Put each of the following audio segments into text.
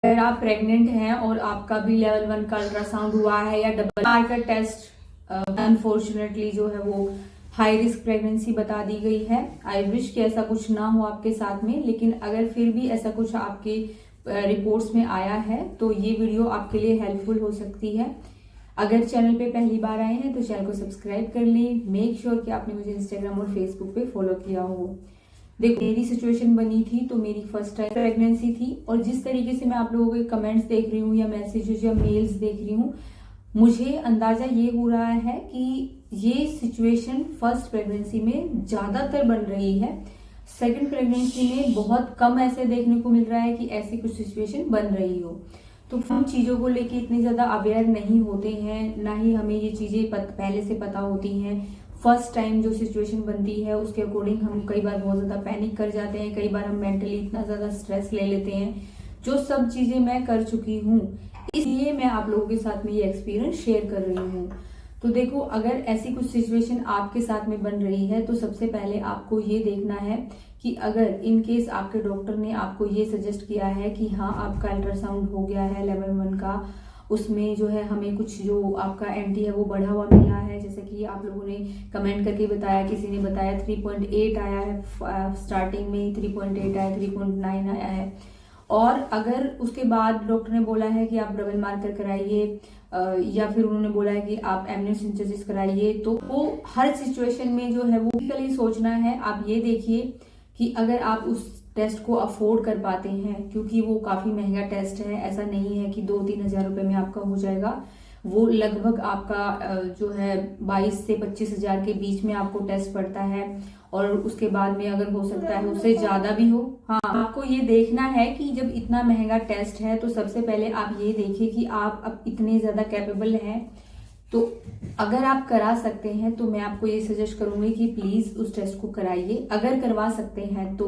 अगर आप प्रेग्नेंट हैं और आपका भी लेवल 1 का अल्ट्रासाउंड हुआ है या डबल आर का टेस्ट अनफॉर्चुनेटली जो है वो हाई रिस्क प्रेगनेंसी बता दी गई है। आई विश कि ऐसा कुछ ना हो आपके साथ में, लेकिन अगर फिर भी ऐसा कुछ आपके रिपोर्ट्स में आया है तो ये वीडियो आपके लिए हेल्पफुल हो सकती है। अगर चैनल पे पहली बार आए हैं तो चैनल को सब्सक्राइब कर लें। मेक श्योर कि आपने मुझे इंस्टाग्राम और फेसबुक पे फॉलो किया हो। देखो, मेरी सिचुएशन बनी थी तो मेरी फर्स्ट टाइम प्रेगनेंसी थी, और जिस तरीके से मैं आप लोगों के कमेंट्स देख रही हूँ या मैसेजेस या मेल्स देख रही हूँ, मुझे अंदाजा ये हो रहा है कि ये सिचुएशन फर्स्ट प्रेगनेंसी में ज्यादातर बन रही है। सेकंड प्रेगनेंसी में बहुत कम ऐसे देखने को मिल रहा है कि ऐसी कुछ सिचुएशन बन रही हो। तो हम चीज़ों को लेके इतने ज़्यादा अवेयर नहीं होते हैं, ना ही हमें ये चीज़ें पहले से पता होती हैं। फर्स्ट टाइम जो सिचुएशन बनती है उसके अकॉर्डिंग हम कई बार बहुत ज़्यादा पैनिक कर जाते हैं, कई बार हम मेंटली इतना ज़्यादा स्ट्रेस ले लेते हैं, जो सब चीज़ें मैं कर चुकी हूँ। इसलिए मैं आप लोगों के साथ में ये एक्सपीरियंस शेयर कर रही हूँ। तो देखो, अगर ऐसी कुछ सिचुएशन आपके साथ में बन रही है तो सबसे पहले आपको ये देखना है कि अगर इन केस आपके डॉक्टर ने आपको ये सजेस्ट किया है कि हाँ आपका अल्ट्रासाउंड हो गया है लेवल 1 का, उसमें जो है हमें कुछ जो आपका एंटी है वो बढ़ा हुआ मिला है, जैसे कि आप लोगों ने कमेंट करके बताया, किसी ने बताया 3.8 आया है, स्टार्टिंग में 3.8 आया, 3.9 आया है। और अगर उसके बाद डॉक्टर ने बोला है कि आप डबल मार्कर कराइए या फिर उन्होंने बोला है कि आप एमनियोसेंटेसिस कराइए, तो वो हर सिचुएशन में जो है वो बेसिकली सोचना है। आप ये देखिए कि अगर आप उस टेस्ट को अफोर्ड कर पाते हैं, क्योंकि वो काफी महंगा टेस्ट है, ऐसा नहीं है कि 2-3 हजार रुपए में आपका हो जाएगा। वो लगभग आपका जो है 22 से 25 हजार के बीच में आपको टेस्ट पड़ता है, और उसके बाद में अगर हो सकता है उससे ज्यादा भी हो। हाँ, आपको ये देखना है कि जब इतना महंगा टेस्ट है तो सबसे पहले आप ये देखिए कि आप अब इतने ज्यादा कैपेबल हैं। तो अगर आप करा सकते हैं तो मैं आपको ये सजेस्ट करूंगी कि प्लीज उस टेस्ट को कराइए, अगर करवा सकते हैं तो,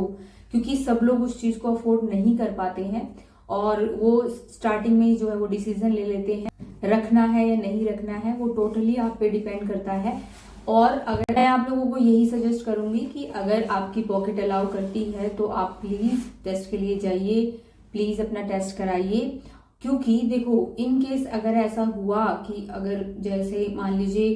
क्योंकि सब लोग उस चीज को अफोर्ड नहीं कर पाते हैं और वो स्टार्टिंग में ही जो है वो डिसीजन ले लेते हैं रखना है या नहीं रखना है। वो टोटली आप पे डिपेंड करता है। और अगर मैं आप लोगों को यही सजेस्ट करूंगी कि अगर आपकी पॉकेट अलाउ करती है तो आप प्लीज टेस्ट के लिए जाइए, प्लीज अपना टेस्ट कराइए। क्योंकि देखो, इन केस अगर ऐसा हुआ कि अगर जैसे मान लीजिए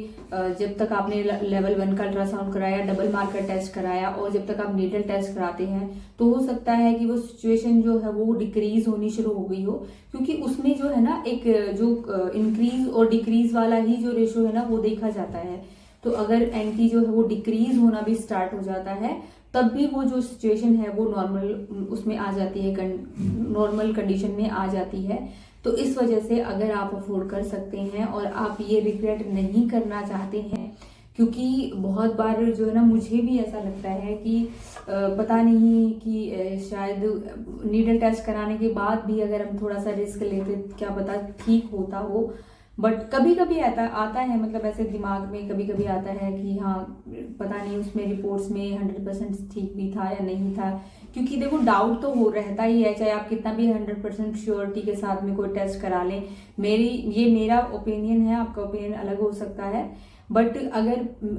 जब तक आपने लेवल 1 का अल्ट्रासाउंड कराया, डबल मार्कर टेस्ट कराया, और जब तक आप नीडल टेस्ट कराते हैं, तो हो सकता है कि वो सिचुएशन जो है वो डिक्रीज होनी शुरू हो गई हो, क्योंकि उसमें जो है ना एक जो इंक्रीज और डिक्रीज वाला ही जो रेशो है ना वो देखा जाता है। तो अगर एंटी जो है वो डिक्रीज होना भी स्टार्ट हो जाता है, तब भी वो जो सिचुएशन है वो नॉर्मल उसमें आ जाती है, नॉर्मल कंडीशन में आ जाती है। तो इस वजह से अगर आप अफोर्ड कर सकते हैं और आप ये रिग्रेट नहीं करना चाहते हैं, क्योंकि बहुत बार जो है ना मुझे भी ऐसा लगता है कि पता नहीं कि शायद नीडल टेस्ट कराने के बाद भी अगर हम थोड़ा सा रिस्क लेते, क्या पता ठीक होता हो। बट कभी कभी आता है, मतलब ऐसे दिमाग में कभी कभी आता है कि हाँ पता नहीं उसमें रिपोर्ट्स में 100% ठीक भी था या नहीं था। क्योंकि देखो, डाउट तो हो रहता ही है, चाहे आप कितना भी 100% श्योरिटी के साथ में कोई टेस्ट करा लें। ये मेरा ओपिनियन है, आपका ओपिनियन अलग हो सकता है। बट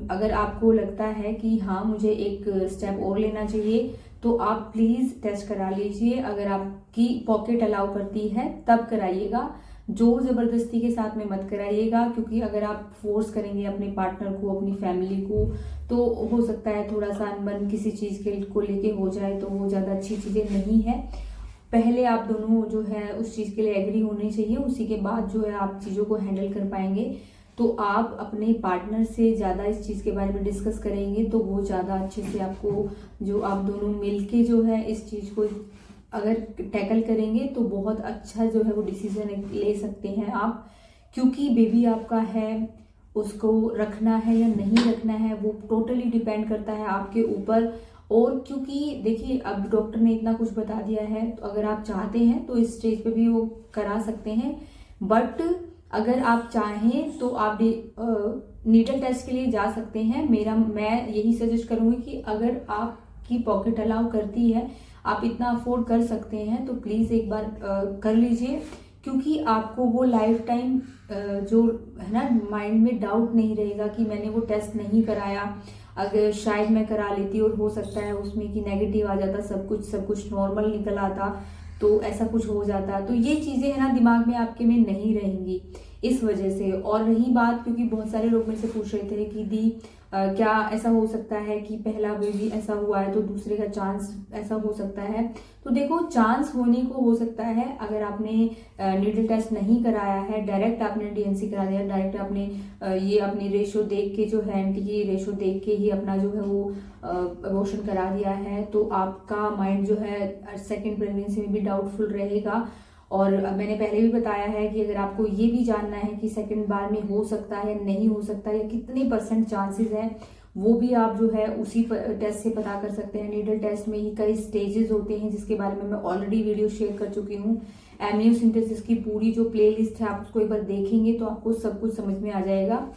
अगर आपको लगता है कि हाँ मुझे एक स्टेप और लेना चाहिए, तो आप प्लीज टेस्ट करा लीजिए। अगर आपकी पॉकेट अलाउ करती है तब कराइएगा, जोर जबरदस्ती के साथ में मत कराइएगा। क्योंकि अगर आप फोर्स करेंगे अपने पार्टनर को, अपनी फैमिली को, तो हो सकता है थोड़ा सा अनबन किसी चीज के को लेके हो जाए, तो वो ज्यादा अच्छी चीजें नहीं है। पहले आप दोनों जो है उस चीज के लिए एग्री होने चाहिए, उसी के बाद जो है आप चीजों को हैंडल कर पाएंगे। तो आप अपने पार्टनर से ज्यादा इस चीज के बारे में डिस्कस करेंगे तो वो ज्यादा अच्छे से आपको, जो आप दोनों मिलके जो है इस चीज को अगर टैकल करेंगे तो बहुत अच्छा जो है वो डिसीजन ले सकते हैं आप। क्योंकि बेबी आपका है, उसको रखना है या नहीं रखना है वो टोटली डिपेंड करता है आपके ऊपर। और क्योंकि देखिए, अब डॉक्टर ने इतना कुछ बता दिया है, तो अगर आप चाहते हैं तो इस स्टेज पे भी वो करा सकते हैं। बट अगर आप चाहें तो आप नीडल टेस्ट के लिए जा सकते हैं। मैं यही सजेस्ट करूंगी कि अगर आपकी पॉकेट अलाउ करती है, आप इतना अफोर्ड कर सकते हैं, तो प्लीज एक बार कर लीजिए। क्योंकि आपको वो लाइफ टाइम जो है ना माइंड में डाउट नहीं रहेगा कि मैंने वो टेस्ट नहीं कराया, अगर शायद मैं करा लेती और हो सकता है उसमें कि नेगेटिव आ जाता, सब कुछ नॉर्मल निकल आता, तो ऐसा कुछ हो जाता। तो ये चीज़ें है ना दिमाग में आपके में नहीं रहेंगी इस वजह से। और रही बात, क्योंकि बहुत सारे लोग मेरे से पूछ रहे थे कि दी क्या ऐसा हो सकता है कि पहला बेबी ऐसा हुआ है तो दूसरे का चांस ऐसा हो सकता है। तो देखो, चांस होने को हो सकता है अगर आपने नीडल टेस्ट नहीं कराया है, डायरेक्ट आपने डीएनसी करा दिया, डायरेक्ट आपने ये अपनी रेशो देख के जो है एंटी की रेशो देख के ही अपना जो है वो अबॉर्शन करा दिया है, तो आपका माइंड जो है सेकेंड प्रेगनेंसी में भी डाउटफुल रहेगा। और मैंने पहले भी बताया है कि अगर आपको ये भी जानना है कि सेकंड बार में हो सकता है नहीं हो सकता या कितने % चांसेस है, वो भी आप जो है उसी टेस्ट से पता कर सकते हैं। नीडल टेस्ट में ही कई स्टेजेस होते हैं जिसके बारे में मैं ऑलरेडी वीडियो शेयर कर चुकी हूँ। एमनियोसिंथेसिस की पूरी जो प्लेलिस्ट है आप उसको एक बार देखेंगे तो आपको सब कुछ समझ में आ जाएगा।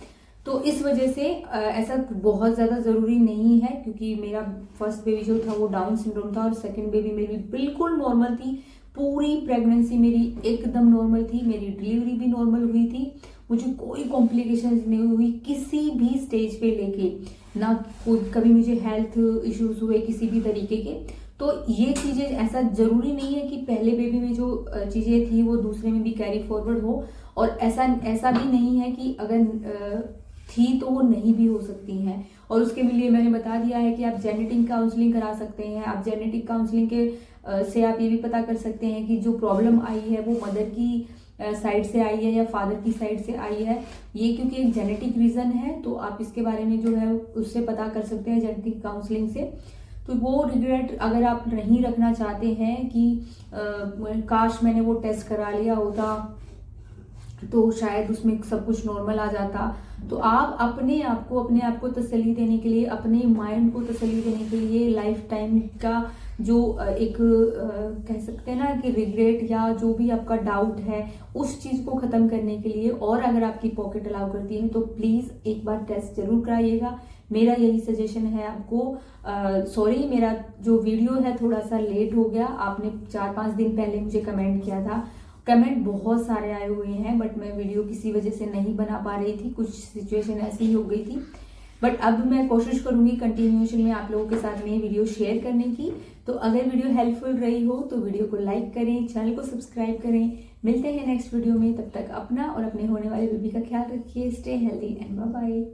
तो इस वजह से ऐसा बहुत ज़्यादा ज़रूरी नहीं है, क्योंकि मेरा फर्स्ट बेबी जो था वो डाउन सिंड्रोम था और सेकंड बेबी मेरी बिल्कुल नॉर्मल थी। पूरी प्रेगनेंसी मेरी एकदम नॉर्मल थी, मेरी डिलीवरी भी नॉर्मल हुई थी, मुझे कोई कॉम्प्लिकेशंस नहीं हुई किसी भी स्टेज पे लेके, ना कोई कभी मुझे हेल्थ इश्यूज हुए किसी भी तरीके के। तो ये चीज़ें ऐसा ज़रूरी नहीं है कि पहले बेबी में जो चीज़ें थी वो दूसरे में भी कैरी फॉरवर्ड हो, और ऐसा भी नहीं है कि अगर थी तो वो नहीं भी हो सकती हैं। और उसके लिए मैंने बता दिया है कि आप जेनेटिक काउंसलिंग करा सकते हैं। आप जेनेटिक काउंसलिंग के से आप ये भी पता कर सकते हैं कि जो प्रॉब्लम आई है वो मदर की साइड से आई है या फादर की साइड से आई है। ये क्योंकि एक जेनेटिक रीज़न है, तो आप इसके बारे में जो है उससे पता कर सकते हैं जेनेटिक काउंसलिंग से। तो वो रिग्रेट अगर आप नहीं रखना चाहते हैं कि काश मैंने वो टेस्ट करा लिया होता तो शायद उसमें सब कुछ नॉर्मल आ जाता, तो आप अपने आप को तसल्ली देने के लिए, अपने माइंड को तसल्ली देने के लिए लाइफ टाइम का जो एक कह सकते हैं ना कि रिग्रेट या जो भी आपका डाउट है उस चीज़ को ख़त्म करने के लिए, और अगर आपकी पॉकेट अलाउ करती है तो प्लीज़ एक बार टेस्ट जरूर कराइएगा। मेरा यही सजेशन है आपको। सॉरी, मेरा जो वीडियो है थोड़ा सा लेट हो गया। आपने 4-5 दिन पहले मुझे कमेंट किया था, कमेंट बहुत सारे आए हुए हैं, बट मैं वीडियो किसी वजह से नहीं बना पा रही थी, कुछ सिचुएशन ऐसी ही हो गई थी। बट अब मैं कोशिश करूंगी कंटिन्यूएशन में आप लोगों के साथ में वीडियो शेयर करने की। तो अगर वीडियो हेल्पफुल रही हो तो वीडियो को लाइक करें, चैनल को सब्सक्राइब करें। मिलते हैं नेक्स्ट वीडियो में, तब तक अपना और अपने होने वाले बेबी का ख्याल रखिए। Stay healthy and bye bye.